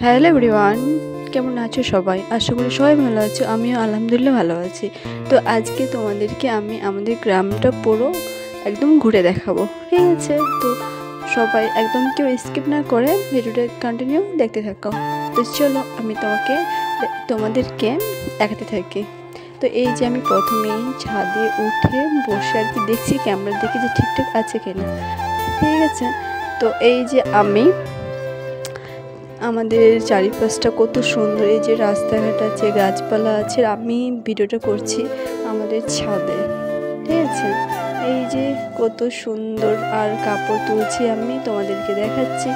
Hello everyone, কেমন আছো সবাই? আশা করি সবাই ভালো আছো। আমিও আলহামদুলিল্লাহ ভালো আছি। তো আজকে তোমাদেরকে আমি আমাদের গ্রামটা পুরো একদম ঘুরে দেখাবো, ঠিক আছে? তো সবাই একদম কেউ স্কিপ না করে ভিডিওটা কন্টিনিউ দেখতে থাকো। তো চলো আমি তোমাদেরকে দেখাতে থাকি। তো এই যে আমি প্রথমেই ছাদে উঠে বসে আর কি দেখছি, ক্যামেরা দেখি যে ঠিকঠাক আছে কিনা, ঠিক আছে? তো এই যে আমি আমাদের চারিপাশটা কত সুন্দর, এই যে রাস্তাঘাট আছে, গাছপালা আছে। আমি ভিডিওটা করছি আমাদের ছাদে, ঠিক আছে? এই যে কত সুন্দর, আর কাপড় তুলছি আমি তোমাদেরকে দেখাচ্ছি।